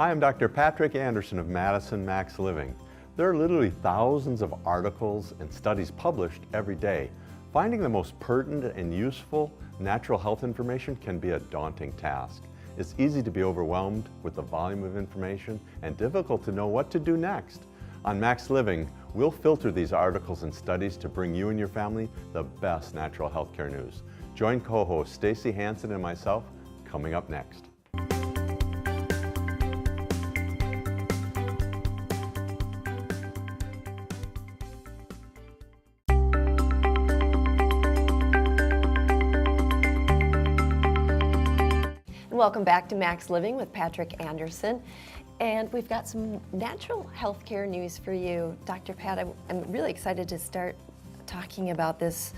Hi, I'm Dr. Patrick Andersen of Madison Max Living. There are literally thousands of articles and studies published every day. Finding the most pertinent and useful natural health information can be a daunting task. It's easy to be overwhelmed with the volume of information and difficult to know what to do next. On Max Living, we'll filter these articles and studies to bring you and your family the best natural healthcare news. Join co-host Stacy Hansen and myself coming up next. Welcome back to Max Living with Patrick Andersen. And we've got some natural healthcare news for you. Dr. Pat, I'm really excited to start talking about this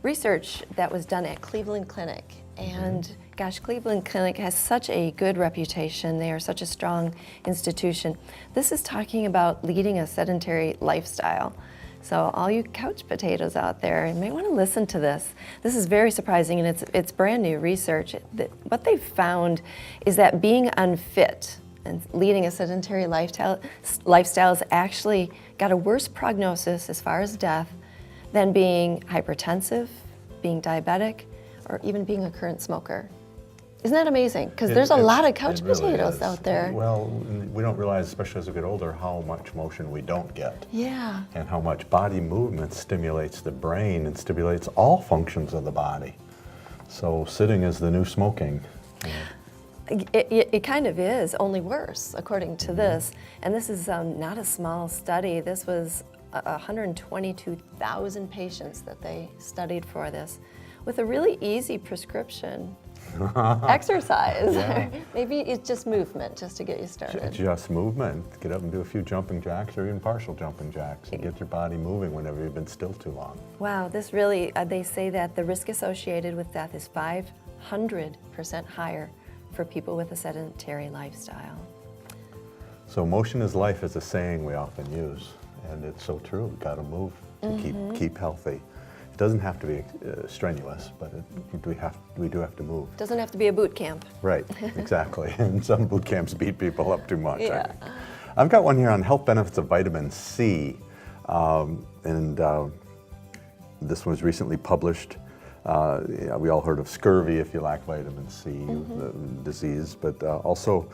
research that was done at Cleveland Clinic. And gosh, Cleveland Clinic has such a good reputation. They are such a strong institution. This is talking about leading a sedentary lifestyle. So all you couch potatoes out there, you may want to listen to this. This is very surprising, and it's brand new research. What they've found is that being unfit and leading a sedentary lifestyle has actually got a worse prognosis as far as death than being hypertensive, being diabetic, or even being a current smoker. Isn't that amazing? Because there's a lot of couch potatoes out there. Well, we don't realize, especially as we get older, how much motion we don't get. Yeah. And how much body movement stimulates the brain and stimulates all functions of the body. So sitting is the new smoking. It kind of is, only worse, according to this. And this is not a small study. This was 122,000 patients that they studied for this, with a really easy prescription. Exercise. Yeah. Maybe it's just movement, just to get you started. Just movement. Get up and do a few jumping jacks or even partial jumping jacks and get your body moving whenever you've been still too long. Wow, this really, they say that the risk associated with death is 500% higher for people with a sedentary lifestyle. So motion is life is a saying we often use, and it's so true. We've got to move to keep healthy. It doesn't have to be strenuous, but we do have to move. Doesn't have to be a boot camp. Right, exactly. And some boot camps beat people up too much. Yeah. I think. I've got one here on health benefits of vitamin C, this was recently published. We all heard of scurvy if you lack vitamin C, the disease, but also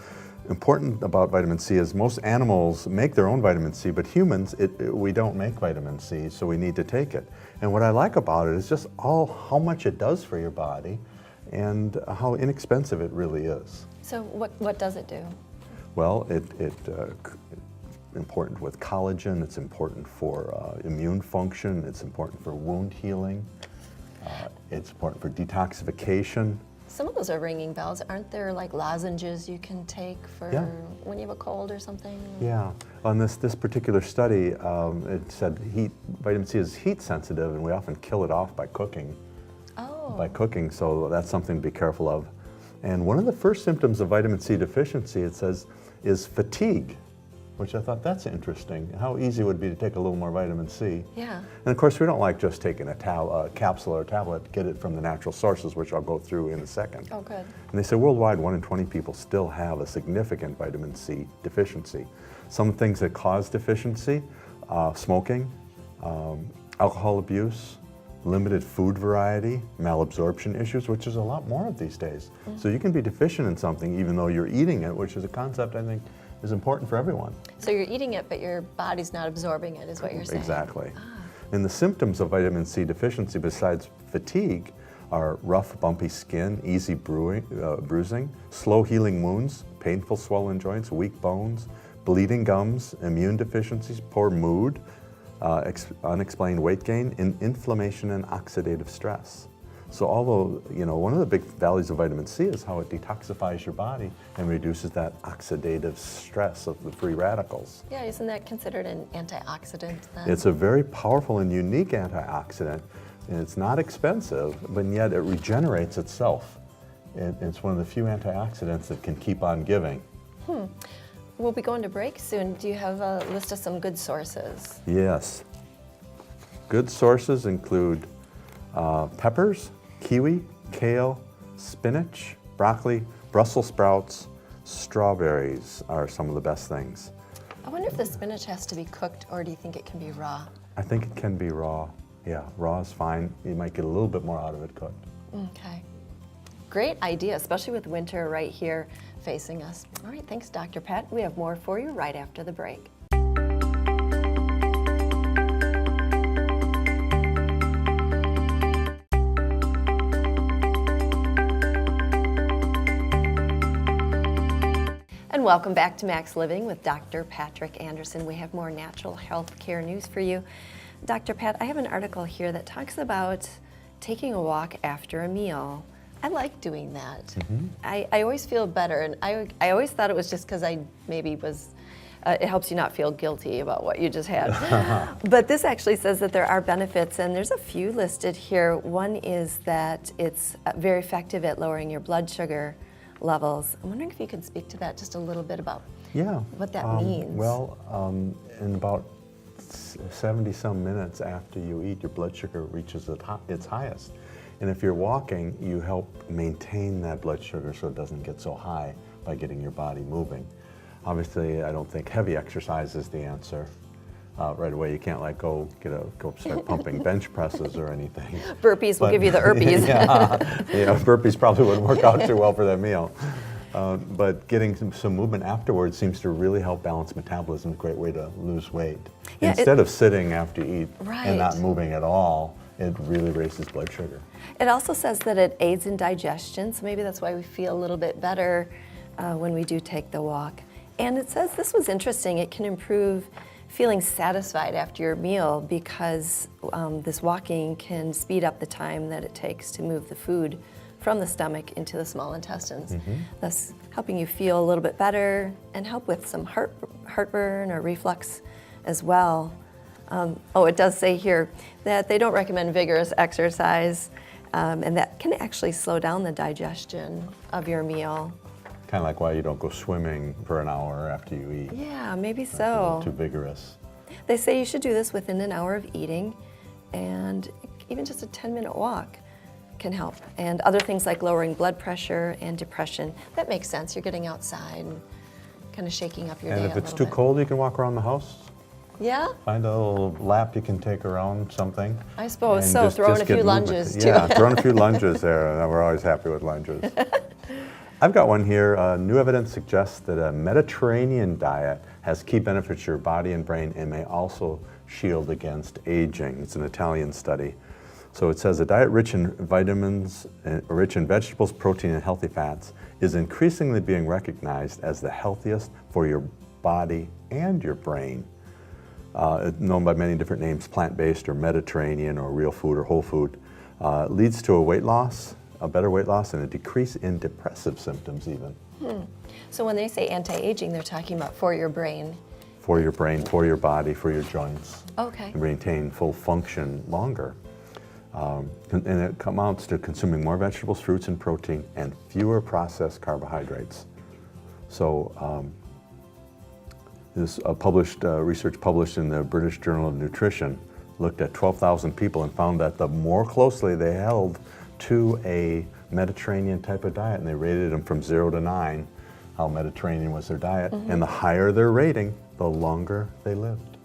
important about vitamin C is most animals make their own vitamin C, but humans, we don't make vitamin C, so we need to take it. And what I like about it is just how much it does for your body and how inexpensive it really is. So what does it do? Well, it's important with collagen, it's important for immune function, it's important for wound healing, it's important for detoxification. Some of those are ringing bells. Aren't there like lozenges you can take for when you have a cold or something? Yeah. On this particular study, it said vitamin C is heat sensitive, and we often kill it off by cooking. Oh. By cooking, so that's something to be careful of. And one of the first symptoms of vitamin C deficiency, it says, is fatigue, which I thought that's interesting. How easy it would be to take a little more vitamin C. Yeah. And of course, we don't like just taking a capsule or a tablet, get it from the natural sources, which I'll go through in a second. Oh, good. And they say worldwide, 1 in 20 people still have a significant vitamin C deficiency. Some things that cause deficiency, smoking, alcohol abuse, limited food variety, malabsorption issues, which is a lot more of these days. So you can be deficient in something even though you're eating it, which is a concept I think is important for everyone. So you're eating it, but your body's not absorbing it, is what you're saying. Exactly. And the symptoms of vitamin C deficiency, besides fatigue, are rough, bumpy skin, easy bruising, slow healing wounds, painful swollen joints, weak bones, bleeding gums, immune deficiencies, poor mood, unexplained weight gain, and inflammation and oxidative stress. So although, one of the big values of vitamin C is how it detoxifies your body and reduces that oxidative stress of the free radicals. Yeah, isn't that considered an antioxidant then? It's a very powerful and unique antioxidant, and it's not expensive, but yet it regenerates itself. It's one of the few antioxidants that can keep on giving. We'll be going to break soon. Do you have a list of some good sources? Yes. Good sources include peppers, kiwi, kale, spinach, broccoli, Brussels sprouts, Strawberries are some of the best things. I wonder if the spinach has to be cooked, or do you think it can be raw? I think it can be raw. Yeah, raw is fine. You might get a little bit more out of it cooked. Okay. Great idea, especially with winter right here facing us. All right, thanks, Dr. Pat. We have more for you right after the break. And welcome back to Max Living with Dr. Patrick Andersen. We have more natural health care news for you. Dr. Pat, I have an article here that talks about taking a walk after a meal. I like doing that. Mm-hmm. I always feel better, and I always thought it was just because I maybe was, it helps you not feel guilty about what you just had. But this actually says that there are benefits, and there's a few listed here. One is that it's very effective at lowering your blood sugar levels. I'm wondering if you could speak to that just a little bit about what that means. Well, in about 70-some minutes after you eat, your blood sugar reaches its highest. And if you're walking, you help maintain that blood sugar so it doesn't get so high by getting your body moving. Obviously, I don't think heavy exercise is the answer. Right away, you can't like go start pumping bench presses or anything. Burpees will give you the herpes. Burpees probably wouldn't work out too well for that meal. But getting some movement afterwards seems to really help balance metabolism. A great way to lose weight. Yeah, Instead of sitting after you eat Right. and not moving at all, it really raises blood sugar. It also says that it aids in digestion, so maybe that's why we feel a little bit better when we do take the walk. And it says, this was interesting, it can improve feeling satisfied after your meal because this walking can speed up the time that it takes to move the food from the stomach into the small intestines, thus helping you feel a little bit better and help with some heartburn or reflux as well. It does say here that they don't recommend vigorous exercise, and that can actually slow down the digestion of your meal. Kind of like why you don't go swimming for an hour after you eat. Yeah, maybe That's a so. little too vigorous. They say you should do this within an hour of eating, and even just a 10-minute walk can help. And other things like lowering blood pressure and depression. That makes sense. You're getting outside and kind of shaking up your day a And little if bit. it's too cold, you can walk around the house. Yeah, Find a little lap you can take around something. I suppose and so. Throwing a get few movement. lunges too. Yeah, throwing a few lunges there. We're always happy with lunges. I've got one here. New evidence suggests that a Mediterranean diet has key benefits to your body and brain and may also shield against aging. It's an Italian study. So it says a diet rich in vitamins, rich in vegetables, protein, and healthy fats is increasingly being recognized as the healthiest for your body and your brain. Known by many different names, plant-based or Mediterranean or real food or whole food, leads to a weight loss, a better weight loss, and a decrease in depressive symptoms even. So when they say anti-aging, they're talking about for your brain. For your brain, for your body, for your joints. Okay. To maintain full function longer. And it amounts to consuming more vegetables, fruits, and protein, and fewer processed carbohydrates. So this research published in the British Journal of Nutrition looked at 12,000 people and found that the more closely they held to a Mediterranean type of diet, and they rated them from 0 to 9, how Mediterranean was their diet, and the higher their rating, the longer they lived.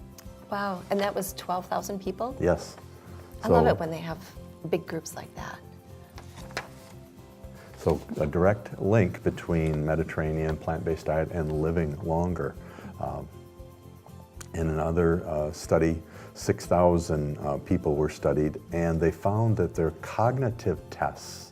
Wow, and that was 12,000 people? Yes. I love it when they have big groups like that. So a direct link between Mediterranean plant-based diet and living longer. In another study, 6,000 people were studied, and they found that their cognitive tests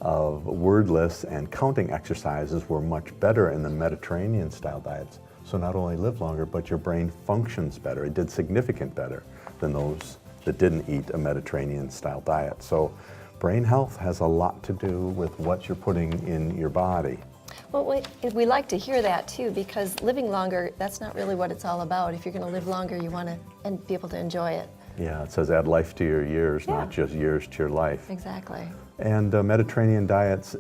of word lists and counting exercises were much better in the Mediterranean style diets. So not only live longer, but your brain functions better. It did significant better than those that didn't eat a Mediterranean style diet. So brain health has a lot to do with what you're putting in your body. Well, we like to hear that too, because living longer, that's not really what it's all about. If you're going to live longer, you want to be able to enjoy it. Yeah, it says add life to your years, Yeah. not just years to your life. Exactly. And Mediterranean diets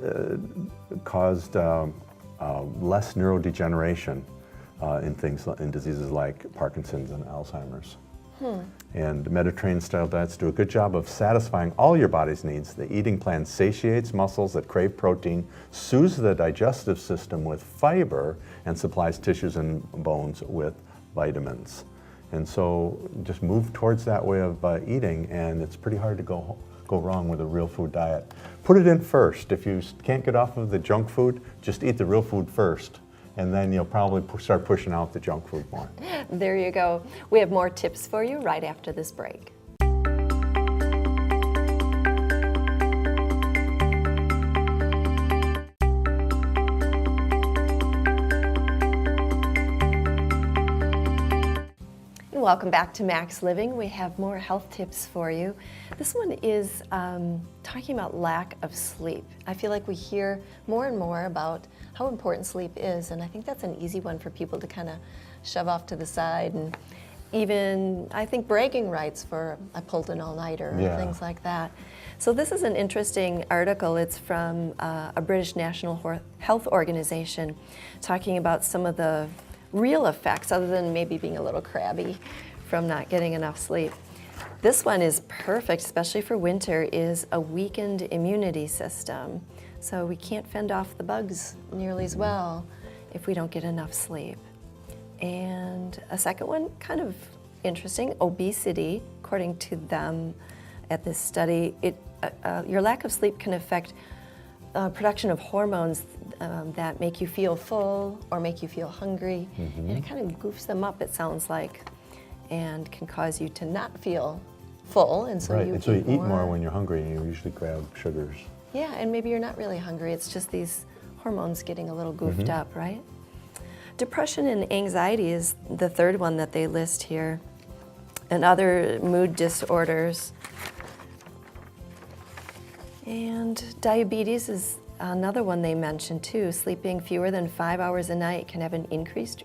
caused less neurodegeneration in diseases like Parkinson's and Alzheimer's. And Mediterranean-style diets do a good job of satisfying all your body's needs. The eating plan satiates muscles that crave protein, soothes the digestive system with fiber, and supplies tissues and bones with vitamins. And so just move towards that way of eating, and it's pretty hard to go wrong with a real food diet. Put it in first. If you can't get off of the junk food, just eat the real food first, and then you'll probably start pushing out the junk food more. There you go. We have more tips for you right after this break. Welcome back to Max Living. We have more health tips for you. This one is talking about lack of sleep. I feel like we hear more and more about how important sleep is, and I think that's an easy one for people to kind of shove off to the side, and even, I think, bragging rights for I pulled an all-nighter and things like that. So this is an interesting article. It's from a British National Health Organization talking about some of the real effects, other than maybe being a little crabby from not getting enough sleep. This one is perfect, especially for winter, is a weakened immunity system. So we can't fend off the bugs nearly as well if we don't get enough sleep. And a second one, kind of interesting, obesity. According to them at this study, your lack of sleep can affect production of hormones that make you feel full or make you feel hungry. And it kind of goofs them up, it sounds like, and can cause you to not feel full. And so you eat more when you're hungry, and you usually grab sugars. Yeah, and maybe you're not really hungry. It's just these hormones getting a little goofed up, right? Depression and anxiety is the third one that they list here, and other mood disorders. And diabetes is another one they mentioned too. Sleeping fewer than 5 hours a night can have an increased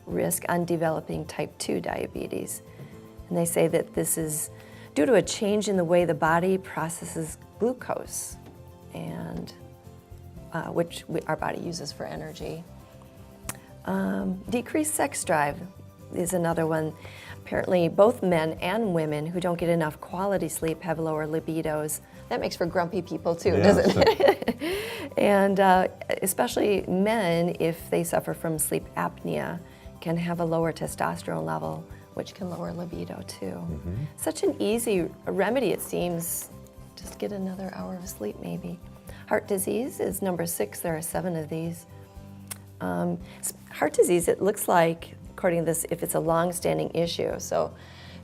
risk on developing type 2 diabetes. And they say that this is due to a change in the way the body processes glucose, and which our body uses for energy. Decreased sex drive is another one. Apparently, both men and women who don't get enough quality sleep have lower libidos. That makes for grumpy people too, doesn't it? And especially men, if they suffer from sleep apnea, can have a lower testosterone level, which can lower libido too. Such an easy remedy, it seems. Just get another hour of sleep, maybe. Heart disease is number 6. There are 7 of these. Heart disease, it looks like, according to this, if it's a long-standing issue. So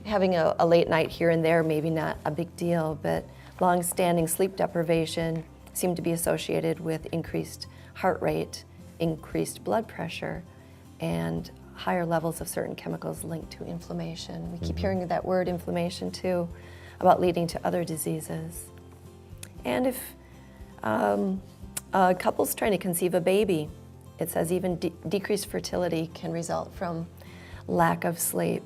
having a late night here and there, maybe not a big deal, but long-standing sleep deprivation seem to be associated with increased heart rate, increased blood pressure, and higher levels of certain chemicals linked to inflammation. We keep hearing that word inflammation too, about leading to other diseases. And if a couple's trying to conceive a baby, it says even decreased fertility can result from lack of sleep.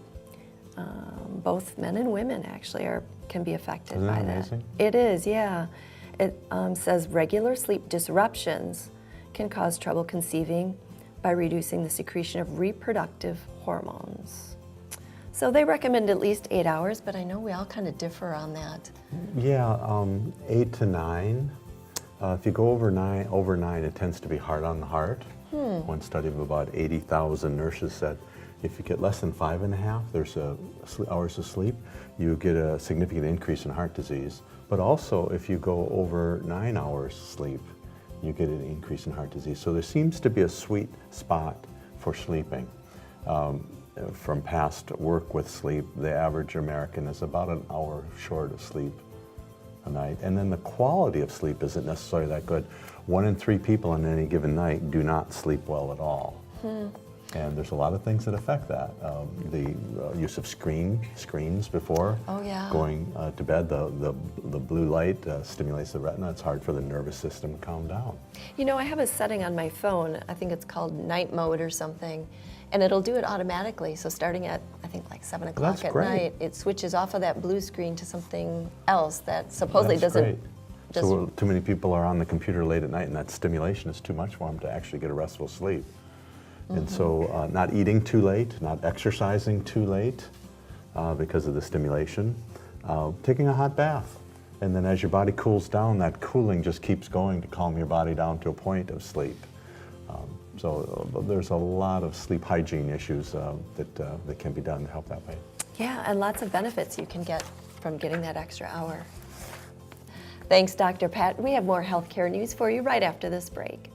Both men and women actually can be affected by that. Isn't that amazing? It is, yeah. It says regular sleep disruptions can cause trouble conceiving by reducing the secretion of reproductive hormones. So they recommend at least 8 hours, but I know we all kind of differ on that. Yeah, 8 to 9. If you go over 9, it tends to be hard on the heart. One study of about 80,000 nurses said if you get less than 5.5 hours of sleep, you get a significant increase in heart disease. But also, if you go over 9 hours sleep, you get an increase in heart disease. So there seems to be a sweet spot for sleeping. From past work with sleep, the average American is about an hour short of sleep a night. And then the quality of sleep isn't necessarily that good. 1 in 3 people on any given night do not sleep well at all. And there's a lot of things that affect that. The use of screens before going to bed, the blue light stimulates the retina. It's hard for the nervous system to calm down. You know, I have a setting on my phone, I think it's called night mode or something, and it'll do it automatically. So starting at, I think, like 7 o'clock at night, it switches off of that blue screen to something else that supposedly doesn't. So too many people are on the computer late at night, and that stimulation is too much for them to actually get a restful sleep. And so not eating too late, not exercising too late, because of the stimulation. Taking a hot bath. And then as your body cools down, that cooling just keeps going to calm your body down to a point of sleep. There's a lot of sleep hygiene issues that can be done to help that way. Yeah, and lots of benefits you can get from getting that extra hour. Thanks, Dr. Pat. We have more healthcare news for you right after this break.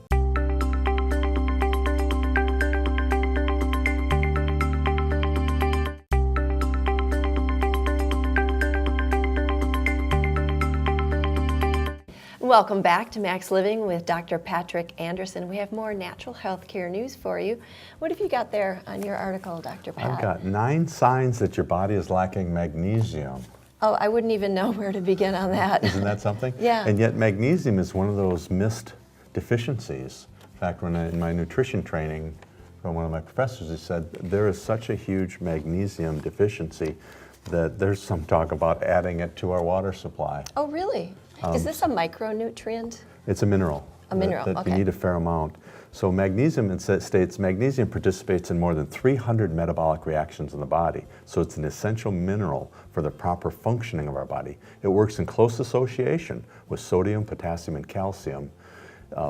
Welcome back to Max Living with Dr. Patrick Andersen. We have more natural health care news for you. What have you got there on your article, Dr. Pat? I've got 9 signs that your body is lacking magnesium. Oh, I wouldn't even know where to begin on that. Isn't that something? Yeah. And yet magnesium is one of those missed deficiencies. In fact, in my nutrition training, from one of my professors, he said there is such a huge magnesium deficiency that there's some talk about adding it to our water supply. Oh, really? Is this a micronutrient? It's a mineral. A mineral, that okay. We need a fair amount. So magnesium, it states, magnesium participates in more than 300 metabolic reactions in the body. So it's an essential mineral for the proper functioning of our body. It works in close association with sodium, potassium, and calcium,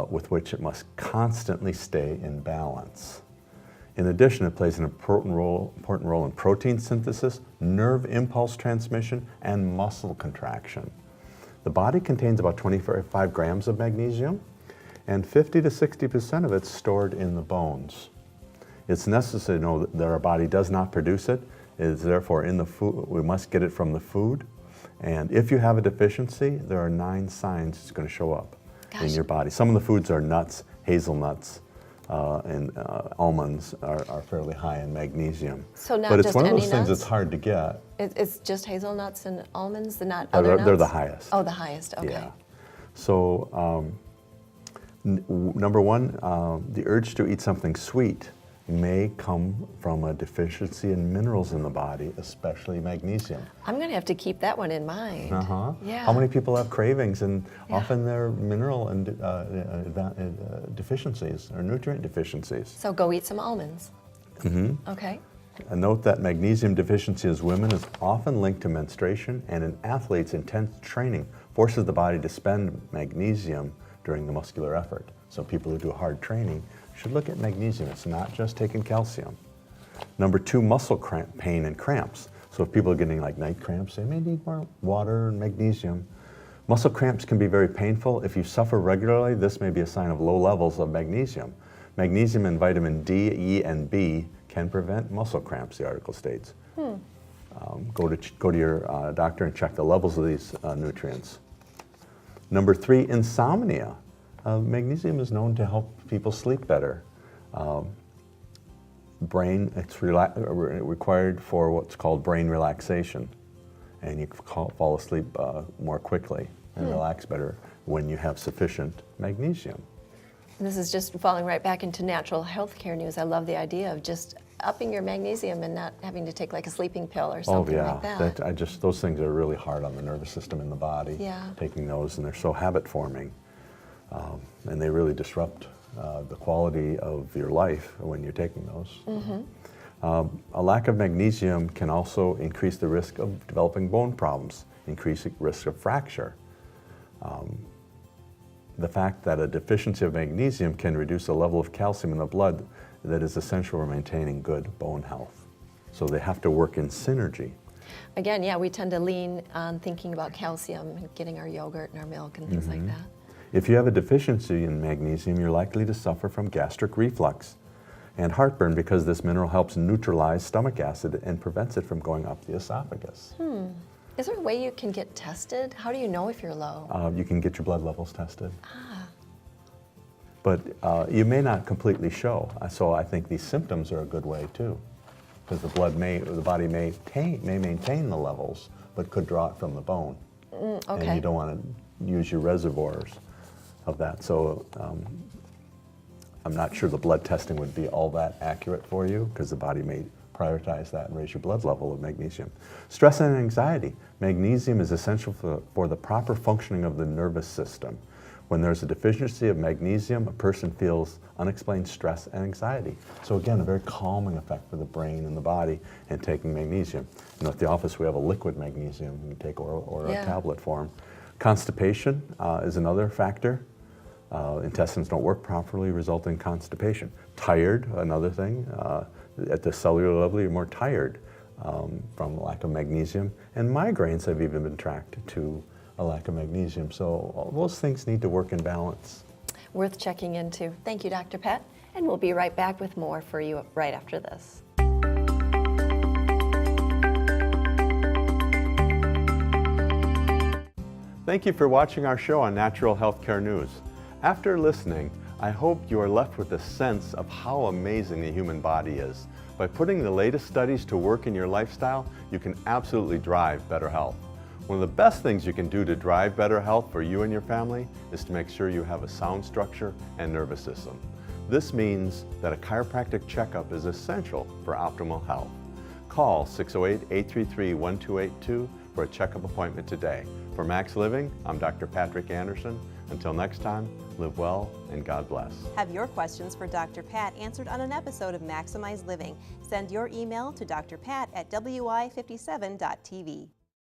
with which it must constantly stay in balance. In addition, it plays an important role in protein synthesis, nerve impulse transmission, and muscle contraction. The body contains about 25 grams of magnesium, and 50 to 60% of it's stored in the bones. It's necessary to know that our body does not produce it. It is therefore in the food. We must get it from the food. And if you have a deficiency, there are 9 signs it's going to show up in your body. Some of the foods are nuts, hazelnuts, and almonds are fairly high in magnesium. So not but it's just one of any those things nuts? that's hard to get. It's just hazelnuts and almonds, not other nuts? They're the highest. Oh, the highest, okay. Yeah. So number 1, the urge to eat something sweet may come from a deficiency in minerals in the body, especially magnesium. I'm going to have to keep that one in mind. Yeah. How many people have cravings, and often they're mineral and deficiencies or nutrient deficiencies. So go eat some almonds. Okay. And note that magnesium deficiency in women is often linked to menstruation, and in athletes, intense training forces the body to spend magnesium during the muscular effort. So people who do hard training should look at magnesium. It's not just taking calcium. Number 2, muscle pain and cramps. So if people are getting like night cramps, they may need more water and magnesium. Muscle cramps can be very painful. If you suffer regularly, this may be a sign of low levels of magnesium. Magnesium and vitamin D, E, and B can prevent muscle cramps, the article states. Go to your doctor and check the levels of these nutrients. Number 3, insomnia. Magnesium is known to help people sleep better. It's required for what's called brain relaxation, and you fall asleep more quickly and relax better when you have sufficient magnesium. This is just falling right back into natural healthcare news. I love the idea of just upping your magnesium and not having to take like a sleeping pill or something like that. Those things are really hard on the nervous system in the body. Yeah. Taking those, and they're so habit forming, and they really disrupt the quality of your life when you're taking those. A lack of magnesium can also increase the risk of developing bone problems, increasing risk of fracture. The fact that a deficiency of magnesium can reduce the level of calcium in the blood that is essential for maintaining good bone health. So they have to work in synergy. Again, yeah, we tend to lean on thinking about calcium and getting our yogurt and our milk and things like that. If you have a deficiency in magnesium, you're likely to suffer from gastric reflux and heartburn, because this mineral helps neutralize stomach acid and prevents it from going up the esophagus. Is there a way you can get tested? How do you know if you're low? You can get your blood levels tested. But you may not completely show. So I think these symptoms are a good way too, because the body may maintain the levels, but could draw it from the bone. Okay. And you don't want to use your reservoirs of that. So I'm not sure the blood testing would be all that accurate for you, because the body may prioritize that and raise your blood level of magnesium. Stress and anxiety. Magnesium is essential for the proper functioning of the nervous system. When there's a deficiency of magnesium, a person feels unexplained stress and anxiety. So again, a very calming effect for the brain and the body in taking magnesium. At the office we have a liquid magnesium you can take or a tablet form. Constipation is another factor. Intestines don't work properly, result in constipation. Tired, another thing. At the cellular level, you're more tired from lack of magnesium. And migraines have even been tracked to a lack of magnesium. So all those things need to work in balance. Worth checking into. Thank you, Dr. Pat. And we'll be right back with more for you right after this. Thank you for watching our show on Natural Healthcare News. After listening, I hope you are left with a sense of how amazing the human body is. By putting the latest studies to work in your lifestyle, you can absolutely drive better health. One of the best things you can do to drive better health for you and your family is to make sure you have a sound structure and nervous system. This means that a chiropractic checkup is essential for optimal health. Call 608-833-1282 for a checkup appointment today. For Max Living, I'm Dr. Patrick Andersen. Until next time, live well and God bless. Have your questions for Dr. Pat answered on an episode of Maximize Living. Send your email to drpat@wi57.tv.